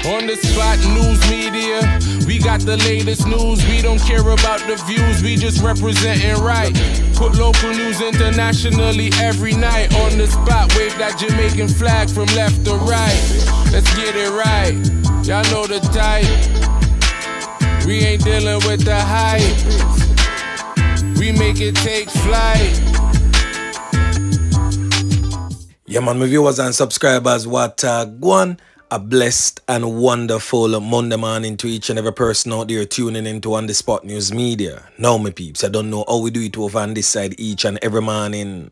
On the spot news media, we got the latest news. We don't care about the views, we just representing right. Put local news internationally every night. On the spot, wave that Jamaican flag from left to right. Let's get it right, y'all know the type. We ain't dealing with the hype. We make it take flight. Yeah man, my viewers and subscribers, what go on. A blessed and wonderful Monday morning to each and every person out there tuning into On The Spot News Media. Now, my peeps, I don't know how we do it over on this side each and every morning.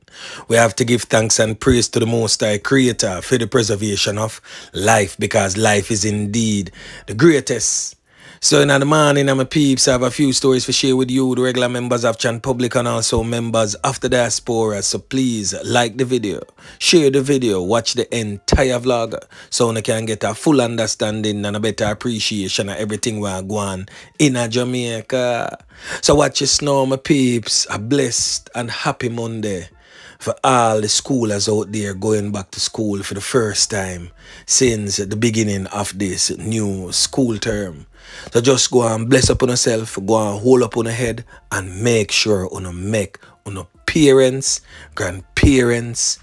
We have to give thanks and praise to the Most High Creator for the preservation of life, because life is indeed the greatest. So in the morning, my peeps, I have a few stories to share with you, the regular members of Chan Public and also members of the diaspora. So please like the video, share the video, watch the entire vlog so you can get a full understanding and a better appreciation of everything we're going in Jamaica. So watch us now, my peeps. A blessed and happy Monday for all the schoolers out there going back to school for the first time since the beginning of this new school term. So just go and bless up on yourself, go and hold up on your head and make sure you make your parents, grandparents,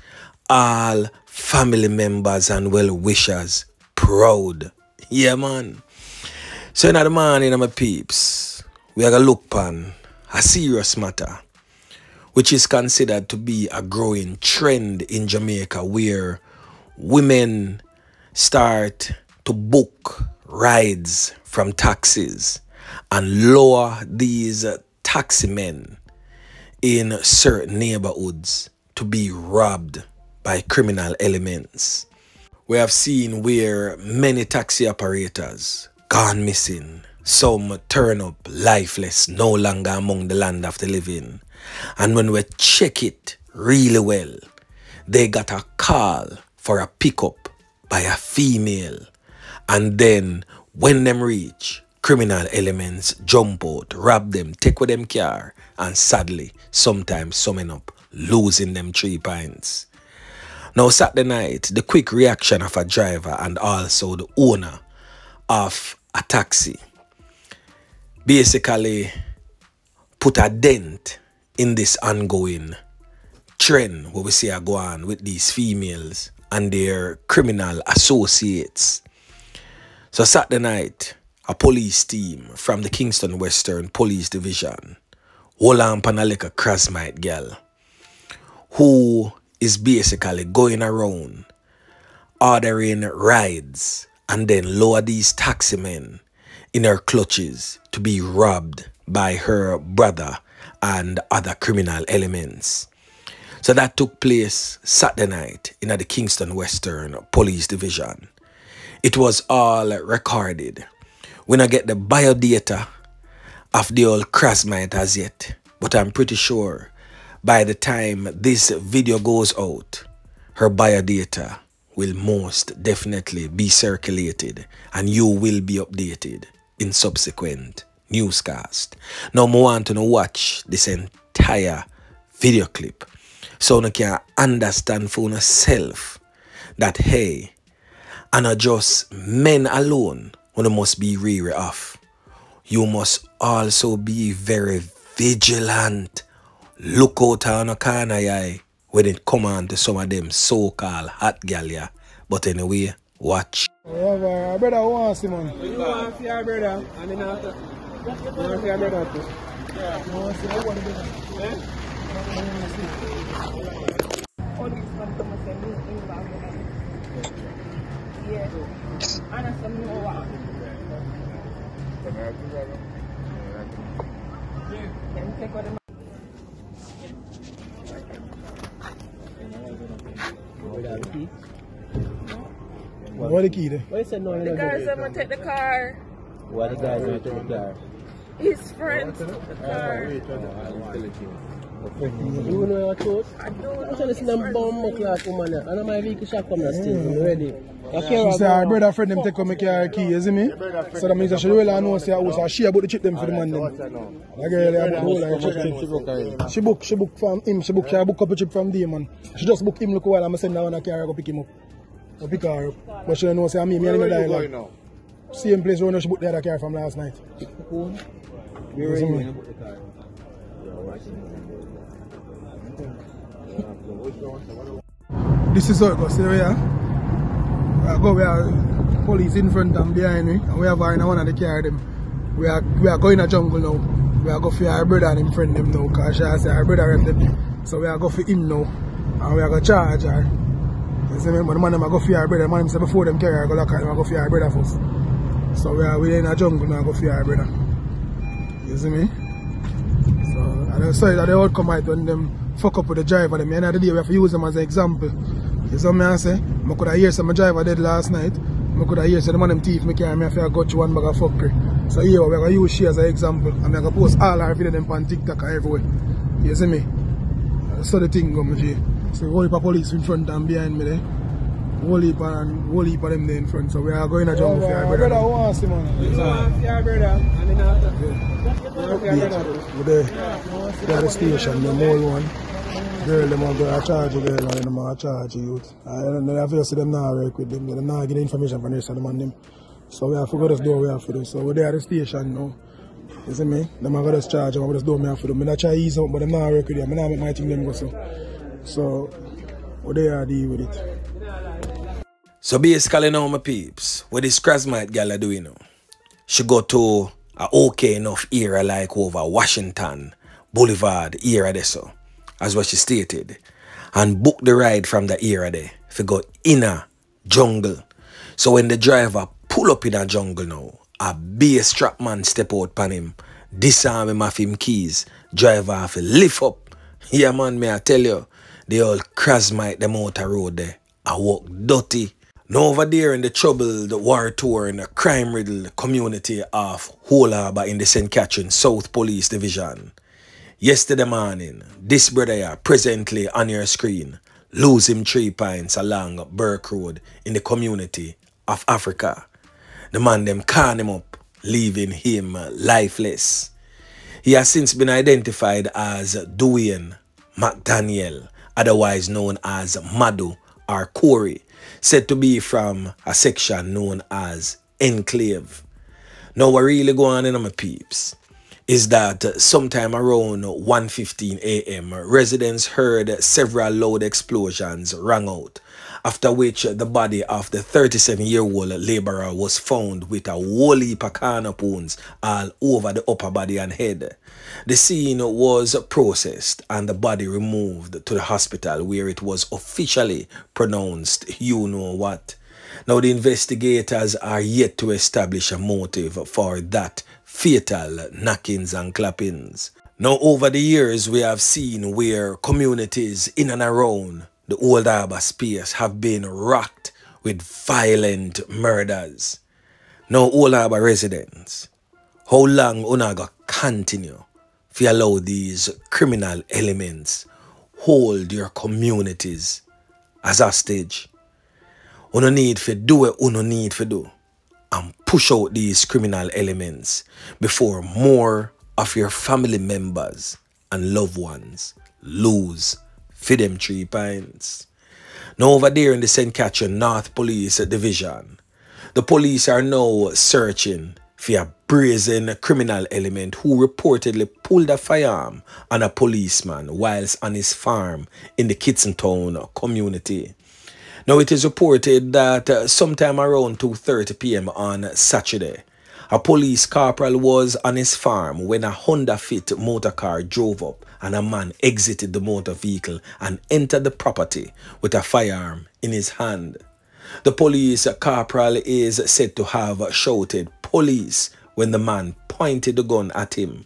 all family members and well-wishers proud. Yeah, man. So in the morning, my peeps, we are going to look upon a serious matter, which is considered to be a growing trend in Jamaica, where women start to book rides from taxis and lower these taxi men in certain neighborhoods to be robbed by criminal elements. We have seen where many taxi operators gone missing, some turn up lifeless, no longer among the land of the living. And when we check it really well, they got a call for a pickup by a female. And then when them reach, criminal elements jump out, rob them, take with them car, and sadly, sometimes summing up, losing them 3 pints. Now Saturday night, the quick reaction of a driver and also the owner of a taxi basically put a dent in this ongoing trend where we see a go on with these females and their criminal associates. So Saturday night, a police team from the Kingston Western Police Division hold on a like a Krasmite girl who is basically going around ordering rides and then lower these taxi men in her clutches to be robbed by her brother and other criminal elements. So that took place Saturday night in the Kingston Western Police Division. It was all recorded. We don't get the biodata of the old Krasmite as yet, but I'm pretty sure by the time this video goes out, her biodata will most definitely be circulated and you will be updated in subsequent newscast. Now I want to watch this entire video clip so you can understand for yourself that hey, and not just men alone when you must be wary of. You must also be very vigilant. Look out on a corner eye when it come on to some of them so-called hot gal. But anyway, watch. Our brother wants him, man. You want your brother? I mean, after. You want your brother too? Yeah. You want to see one brother? Yeah. And that's some new one. Then take what the What the key there? What is it no? The guys that want to take the car. What the guys want to take the car? His friends took the car. You know your truth? I don't know. I'm trying to see them bomb class woman. I know my vehicle shop come still. I'm ready. She say our brother friend them take out my car key, you see me? So that means that she really know say I she about to chip them for the man them. That girl about the whole like chip them. She book from him, she book couple chip from there, man. She just book him look while I'm send her on a car go pick him up. I pick her up. But she don't know say me and him dialogue. Same place where she booked the other car from last night. Where are you? This is how it goes. See where we are police in front and behind me, and we have her in one of the car them. We are going to jungle now. We are going for our brother and him friend them now, because she said our brother left them. So we are going for him now, and we are going to charge her. You see me? But the man them are going for our brother. The man said before them carry her, go lock her, them are going for our brother first. So we are in a jungle now, go for our brother. You see me? So and I said that they all come out when them fuck up with the driver. Them. End of the day, we have to use them as an example. You see what I say? I could have heard some driver dead last night. I could have heard some man them thief me carry me if I got you one bag of fuckery. So here we're going to use she as an example. And I'm going to post all our videos them on TikTok and everywhere. You see me? So the thing come G. So whole heap of police in front and behind me there. Whole heap of them there in front. So we are going to jump for our brother. Brother wants him, man. You want your brother? And then after. We're there. They're at the station, the mole one. Girl, them are going to charge you, girl, and them are charge you youth. And I feel see them now work with them. They now get the information from the rest of them and them. So we have to go to the door we have to do. So we're there at the station now. You see me? Them are going to charge them, but the door we have to do. I'm not try to ease up, but them now work with them. I'm not make my thing them go so. So we're there to deal with it. So basically now, my peeps, what this Krasmite girl are doing now? She go to a okay enough area like over Washington Boulevard area there so, as what she stated, and book the ride from the area there if you go in a jungle. So when the driver pull up in a jungle now, a bass strap man step out pan him, disarm him of him keys, driver have to lift up. Yeah man, may I tell you, the old Krasmite them out the road there, I walk dirty. Now over there in the troubled, war-torn, crime-riddled community of Whole Harbour in the St. Catherine South Police Division. Yesterday morning, this brother here, presently on your screen, lose him 3 pints along Burke Road in the community of Africa. The man them can him up, leaving him lifeless. He has since been identified as Dwayne McDaniel, otherwise known as Madu or Corey, said to be from a section known as Enclave. Now what really going on in my peeps is that sometime around 1:15 a.m. residents heard several loud explosions rang out, after which the body of the 37-year-old laborer was found with a whole heap of corner wounds all over the upper body and head. The scene was processed and the body removed to the hospital where it was officially pronounced you know what. Now the investigators are yet to establish a motive for that fatal knockings and clappings. Now over the years we have seen where communities in and around the Old Harbour space have been rocked with violent murders. Now Old Harbour residents, how long una go continue if you allow these criminal elements hold your communities as hostage? Una need to do what una need to do and push out these criminal elements before more of your family members and loved ones lose for them 3 pints. Now over there in the St. Catherine North Police Division, the police are now searching for a brazen criminal element who reportedly pulled a firearm on a policeman whilst on his farm in the Kitsentown community. Now it is reported that sometime around 2:30 p.m. on Saturday, a police corporal was on his farm when a Honda Fit motor car drove up and a man exited the motor vehicle and entered the property with a firearm in his hand. The police corporal is said to have shouted "police" when the man pointed the gun at him.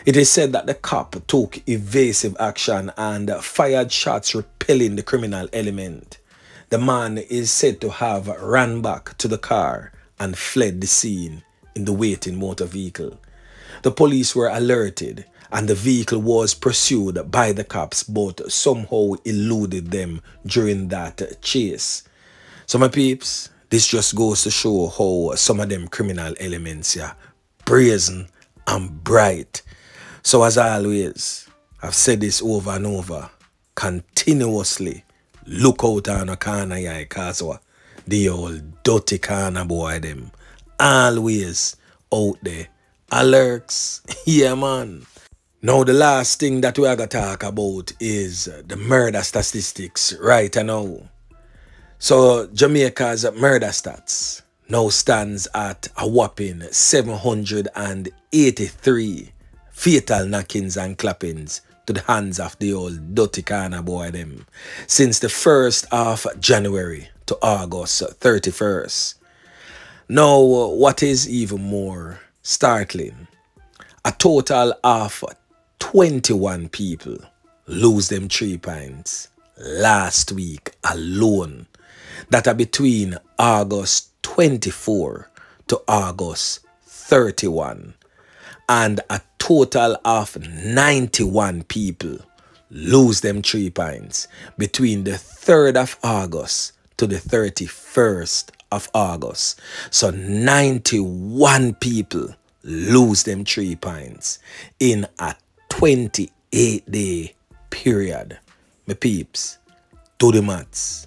It is said that the cop took evasive action and fired shots repelling the criminal element. The man is said to have ran back to the car and fled the scene in the waiting motor vehicle. The police were alerted and the vehicle was pursued by the cops but somehow eluded them during that chase. So my peeps, this just goes to show how some of them criminal elements are brazen and bright. So as always, I've said this over and over, continuously look out on a corner, yeah, cause the old dirty corner boy them always out there. Alerts. Yeah, man. Now, the last thing that we are going to talk about is the murder statistics right now. So, Jamaica's murder stats now stands at a whopping 783 fatal knockings and clappings to the hands of the old dirty corner boy them since the 1st of January to August 31st. Now, what is even more startling, a total of 21 people lose them 3 pints last week alone. That are between August 24 to August 31. And a total of 91 people lose them 3 pints between the 3rd of August to the 31st of August. So 91 people lose them 3 pints in a 28-day period. My peeps, do the maths.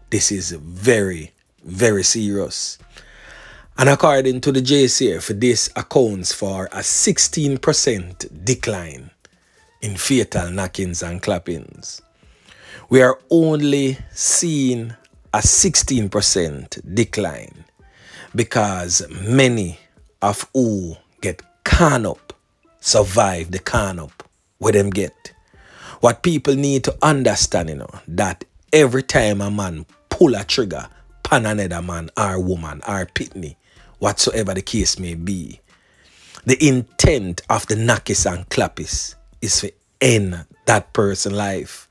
This is very, very serious. And according to the JCF, this accounts for a 16% decline in fatal knockings and clappings. We are only seeing a 16% decline because many of who get can up survive the can up where them get. What people need to understand, that every time a man pull a trigger pan another man or woman or pitney, whatsoever the case may be, the intent of the knockies and clappies is to end that person's life.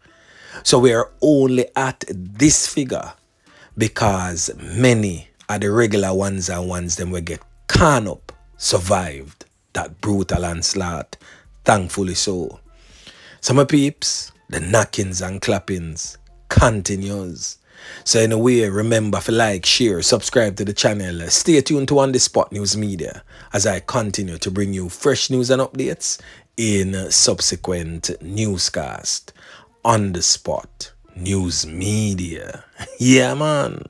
So we are only at this figure because many are the regular ones and ones them will get can up survived that brutal onslaught, thankfully so. So my peeps, the knockings and clappings continues. So anyway, remember to like, share, subscribe to the channel. Stay tuned to On The Spot News Media as I continue to bring you fresh news and updates in subsequent newscast. On The Spot News Media. Yeah, man.